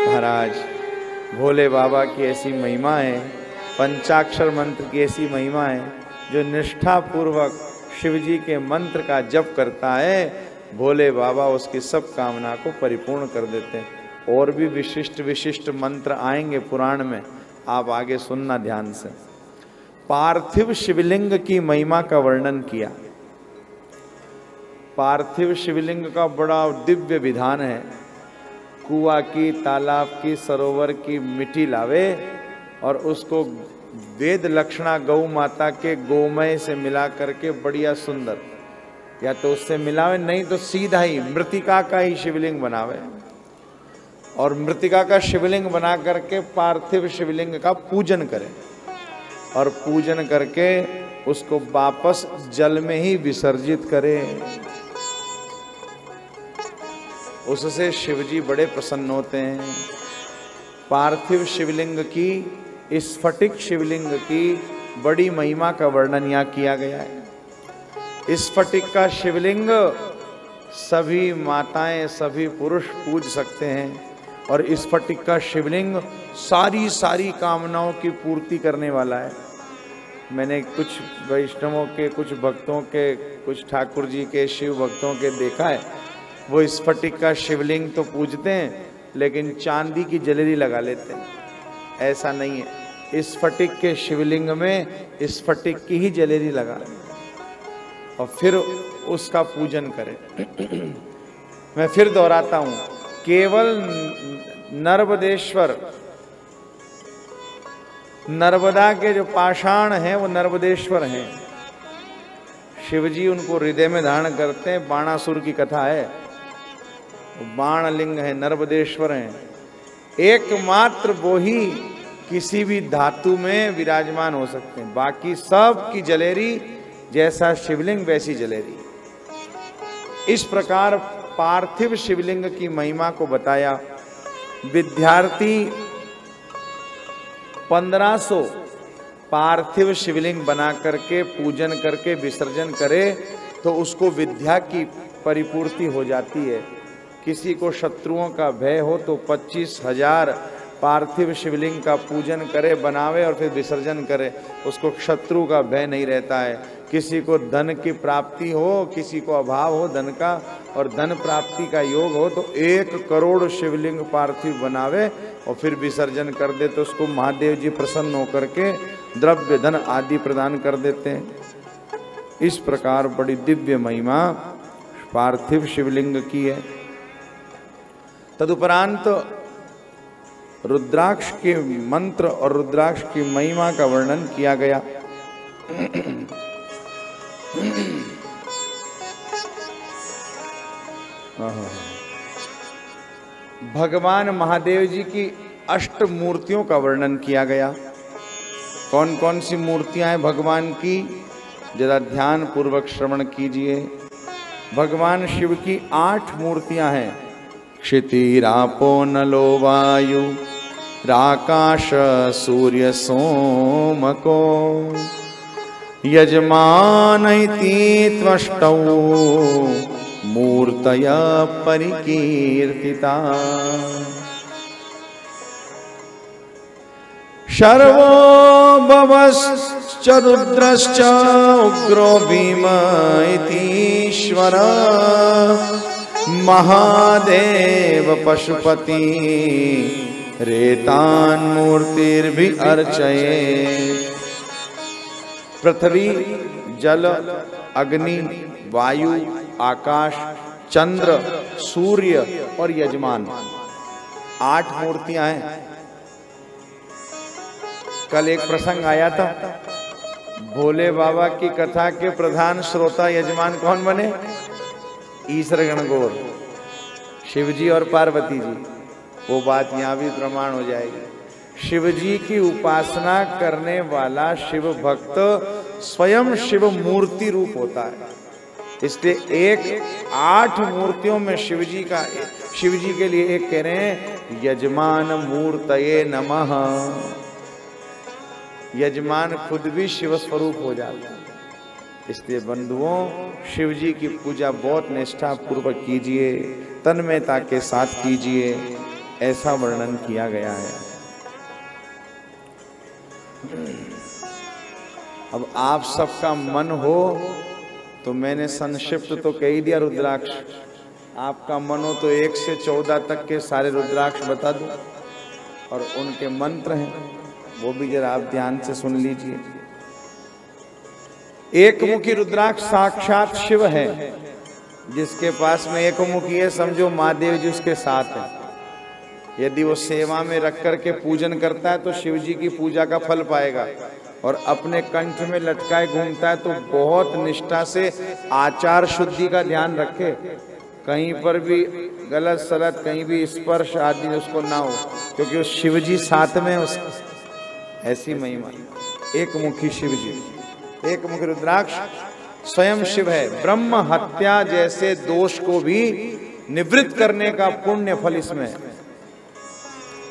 महाराज भोले बाबा की ऐसी महिमा है, पंचाक्षर मंत्र की ऐसी महिमा है, जो निष्ठा पूर्वक शिव जी के मंत्र का जप करता है, भोले बाबा उसकी सब कामना को परिपूर्ण कर देते हैं। और भी विशिष्ट विशिष्ट मंत्र आएंगे पुराण में, आप आगे सुनना ध्यान से। पार्थिव शिवलिंग की महिमा का वर्णन किया। पार्थिव शिवलिंग का बड़ा दिव्य विधान है। कुआं की, तालाब की, सरोवर की मिट्टी लावे और उसको वेद लक्षणा गौ माता के गोमय से मिला करके बढ़िया सुंदर, या तो उससे मिलावे, नहीं तो सीधा ही मृतिका का ही शिवलिंग बनावे और मृतिका का शिवलिंग बना करके पार्थिव शिवलिंग का पूजन करें और पूजन करके उसको वापस जल में ही विसर्जित करें। उससे शिवजी बड़े प्रसन्न होते हैं। पार्थिव शिवलिंग की, स्फटिक शिवलिंग की बड़ी महिमा का वर्णन यहाँ किया गया है। स्फटिक का शिवलिंग सभी माताएं, सभी पुरुष पूज सकते हैं और स्फटिक का शिवलिंग सारी सारी कामनाओं की पूर्ति करने वाला है। मैंने कुछ वैष्णवों के, कुछ भक्तों के, कुछ ठाकुर जी के, शिव भक्तों के देखा है, वो स्फटिक का शिवलिंग तो पूजते हैं लेकिन चांदी की जलेरी लगा लेते हैं। ऐसा नहीं है, स्फटिक के शिवलिंग में स्फटिक की ही जलेरी लगा और फिर उसका पूजन करें। मैं फिर दोहराता हूं, केवल नर्मदेश्वर, नर्मदा के जो पाषाण हैं वो नर्मदेश्वर हैं। शिवजी उनको हृदय में धारण करते हैं। बाणासुर की कथा है, बाणलिंग है, नर्मदेश्वर हैं। एकमात्र वो ही किसी भी धातु में विराजमान हो सकते हैं, बाकी सब की जलेरी जैसा शिवलिंग वैसी जलेरी। इस प्रकार पार्थिव शिवलिंग की महिमा को बताया। विद्यार्थी 1500 पार्थिव शिवलिंग बना करके पूजन करके विसर्जन करे तो उसको विद्या की परिपूर्ति हो जाती है। किसी को शत्रुओं का भय हो तो 25,000 पार्थिव शिवलिंग का पूजन करे, बनावे और फिर विसर्जन करे, उसको शत्रु का भय नहीं रहता है। किसी को धन की प्राप्ति हो, किसी को अभाव हो धन का और धन प्राप्ति का योग हो तो 1 करोड़ शिवलिंग पार्थिव बनावे और फिर विसर्जन कर दे तो उसको महादेव जी प्रसन्न होकर के द्रव्य धन आदि प्रदान कर देते हैं। इस प्रकार बड़ी दिव्य महिमा पार्थिव शिवलिंग की है। तदुपरांत रुद्राक्ष के मंत्र और रुद्राक्ष की महिमा का वर्णन किया गया। भगवान महादेव जी की 8 मूर्तियों का वर्णन किया गया। कौन कौन सी मूर्तियां हैं भगवान की, जरा ध्यान पूर्वक श्रवण कीजिए। भगवान शिव की 8 मूर्तियां हैं। क्षितिरापो नलो वायु राकाश सूर्य सोमको यजमान इति त्वष्टौ मूर्तय परिकीर्तिता। शर्वो भवश्च रुद्रश्च उग्रो भीम इतीश्वर महादेव पशुपति रेतान मूर्तिर्भि अर्चये। पृथ्वी, जल, अग्नि, वायु, आकाश, चंद्र, सूर्य और यजमान, 8 मूर्तियां हैं। कल एक प्रसंग आया था, भोले बाबा की कथा के प्रधान श्रोता यजमान कौन बने? ईश्वर गणगौर, शिवजी और पार्वती जी। वो बात यहाँ भी प्रमाण हो जाएगी। शिवजी की उपासना करने वाला शिव भक्त स्वयं शिव मूर्ति रूप होता है। इसलिए 8 मूर्तियों में शिवजी के लिए एक कह रहे हैं यजमान मूर्तये नमः। यजमान खुद भी शिव स्वरूप हो जाता है। इसलिए बंधुओं, शिव जी की पूजा बहुत निष्ठा पूर्वक कीजिए, तन्मयता के साथ कीजिए। ऐसा वर्णन किया गया है। अब आप सबका मन हो तो मैंने संक्षिप्त तो कह ही दिया रुद्राक्ष, आपका मन हो तो 1 से 14 तक के सारे रुद्राक्ष बता दो और उनके मंत्र हैं वो भी जरा आप ध्यान से सुन लीजिए। एक मुखी रुद्राक्ष साक्षात शिव है, जिसके पास में एक मुखी है समझो महादेव जी उसके साथ है। यदि वो सेवा में रख करके पूजन करता है तो शिव जी की पूजा का फल पाएगा, और अपने कंठ में लटकाए घूमता है तो बहुत निष्ठा से आचार शुद्धि का ध्यान रखे, कहीं पर भी गलत सलत कहीं भी स्पर्श आदि उसको ना हो, क्योंकि उस शिव जी साथ में उस ऐसी महिमा। एक मुखी शिव जी, एक मुखी रुद्राक्ष स्वयं शिव है। ब्रह्म हत्या जैसे दोष को भी निवृत्त करने का पुण्य फल इसमें है।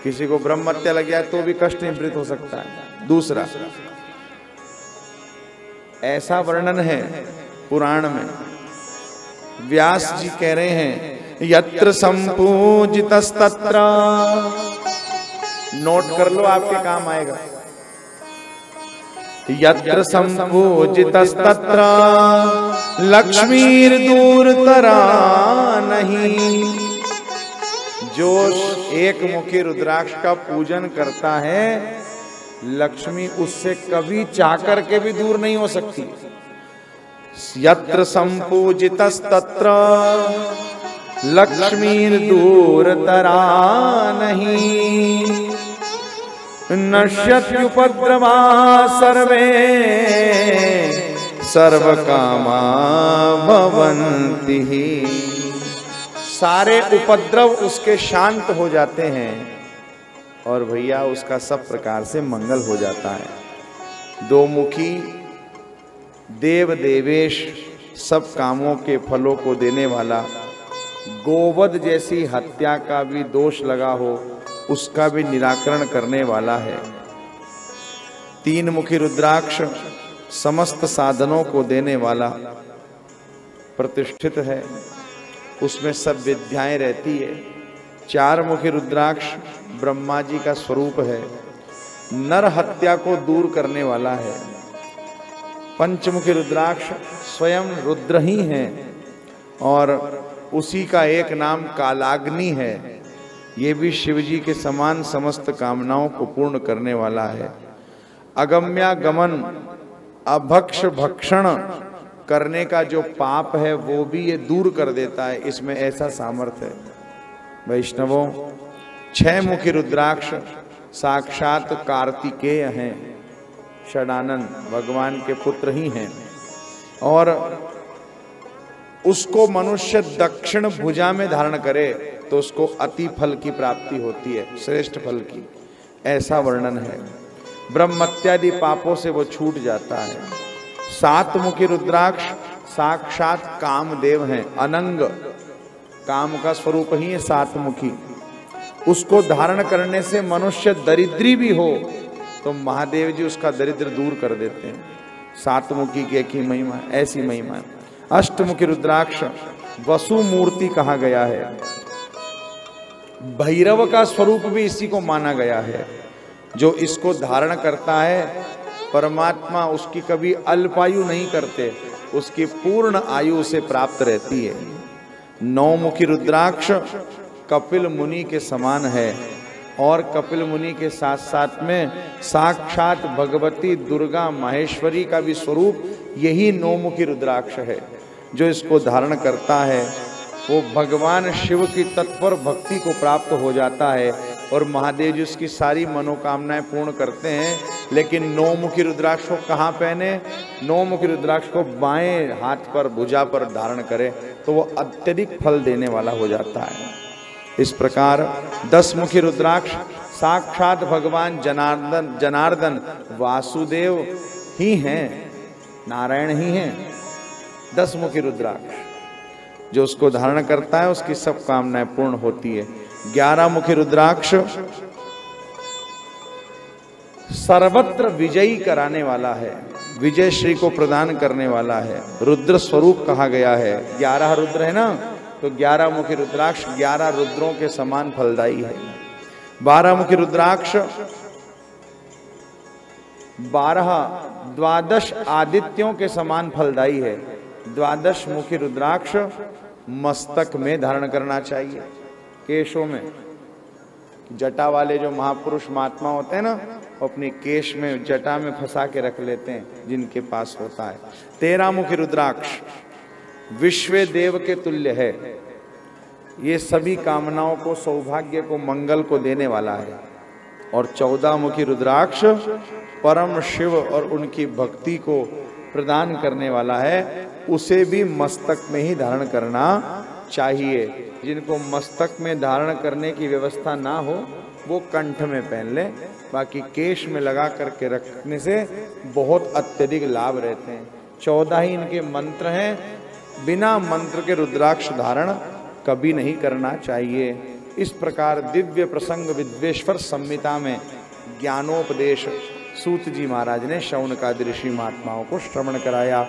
किसी को ब्रह्म हत्या लग जाए तो भी कष्ट निवृत्त हो सकता है। दूसरा ऐसा वर्णन है पुराण में, व्यास जी कह रहे हैं यत्र संपूजितस्तत्र, नोट कर लो आपके काम आएगा। यत्र संपूजितस्तत्र लक्ष्मीर दूरतरा नहीं। जो एक मुखी रुद्राक्ष का पूजन करता है लक्ष्मी उससे कभी चाकर के भी दूर नहीं हो सकती। यत्र संपूजितस्तत्र लक्ष्मीर दूरतरा नहीं। नश्यत्युपद्रवा सर्वे सर्वकामा भवन्ति। सारे उपद्रव उसके शांत हो जाते हैं और भैया उसका सब प्रकार से मंगल हो जाता है। दो मुखी देव देवेश सब कामों के फलों को देने वाला, गोवध जैसी हत्या का भी दोष लगा हो उसका भी निराकरण करने वाला है। तीन मुखी रुद्राक्ष समस्त साधनों को देने वाला प्रतिष्ठित है, उसमें सब विद्याएं रहती है। चार मुखी रुद्राक्ष ब्रह्मा जी का स्वरूप है, नर हत्या को दूर करने वाला है। पंचमुखी रुद्राक्ष स्वयं रुद्र ही हैं और उसी का एक नाम कालाग्नि है। ये भी शिवजी के समान समस्त कामनाओं को पूर्ण करने वाला है। अगम्यागमन अभक्ष भक्षण करने का जो पाप है वो भी ये दूर कर देता है, इसमें ऐसा सामर्थ्य है। वैष्णवों, छह मुखी रुद्राक्ष साक्षात कार्तिकेय हैं, षडानंद भगवान के पुत्र ही हैं, और उसको मनुष्य दक्षिण भुजा में धारण करे तो उसको अति फल की प्राप्ति होती है, श्रेष्ठ फल की, ऐसा वर्णन है। ब्रह्म इत्यादि पापों से वो छूट जाता है। सात मुखी रुद्राक्ष साक्षात कामदेव हैं, अनंग काम का स्वरूप ही है सात मुखी। उसको धारण करने से मनुष्य दरिद्री भी हो तो महादेव जी उसका दरिद्र दूर कर देते हैं। सात मुखी की एक ही महिमा, ऐसी महिमा है। अष्टमुखी रुद्राक्ष वसु मूर्ति कहा गया है, भैरव का स्वरूप भी इसी को माना गया है। जो इसको धारण करता है परमात्मा उसकी कभी अल्पायु नहीं करते, उसकी पूर्ण आयु उसे प्राप्त रहती है। नौ मुखी रुद्राक्ष कपिल मुनि के समान है और कपिल मुनि के साथ साथ में साक्षात भगवती दुर्गा माहेश्वरी का भी स्वरूप यही नौ मुखी रुद्राक्ष है। जो इसको धारण करता है वो भगवान शिव की तत्पर भक्ति को प्राप्त हो जाता है और महादेव जी उसकी सारी मनोकामनाएं पूर्ण करते हैं। लेकिन नौ मुखी रुद्राक्ष को कहाँ पहने? नौ मुखी रुद्राक्ष को बाएं हाथ पर भुजा पर धारण करे तो वो अत्यधिक फल देने वाला हो जाता है। इस प्रकार 10 मुखी रुद्राक्ष साक्षात भगवान जनार्दन वासुदेव ही हैं, नारायण ही हैं। 10 मुखी रुद्राक्ष जो उसको धारण करता है उसकी सब कामनाएं पूर्ण होती है। 11 मुखी रुद्राक्ष सर्वत्र विजयी कराने वाला है, विजय श्री को प्रदान करने वाला है, रुद्र स्वरूप कहा गया है। 11 रुद्र है ना, तो 11 मुखी रुद्राक्ष 11 रुद्रों के समान फलदायी है। 12 मुखी रुद्राक्ष 12 आदित्यों के समान फलदायी है। 12 मुखी रुद्राक्ष मस्तक में धारण करना चाहिए, केशों में। जटा वाले जो महापुरुष महात्मा होते हैं ना, वो अपनी केश में जटा में फंसा के रख लेते हैं, जिनके पास होता है। 13 मुखी रुद्राक्ष विश्व देव के तुल्य है। ये सभी कामनाओं को, सौभाग्य को, मंगल को देने वाला है। और 14 मुखी रुद्राक्ष परम शिव और उनकी भक्ति को प्रदान करने वाला है। उसे भी मस्तक में ही धारण करना चाहिए। जिनको मस्तक में धारण करने की व्यवस्था ना हो वो कंठ में पहन ले, बाकी केश में लगा करके रखने से बहुत अत्यधिक लाभ रहते हैं। 14 ही इनके मंत्र हैं। बिना मंत्र के रुद्राक्ष धारण कभी नहीं करना चाहिए। इस प्रकार दिव्य प्रसंग विद्वेश्वर संहिता में ज्ञानोपदेश सूत जी महाराज ने शौनकादि ऋषि महात्माओं को श्रवण कराया।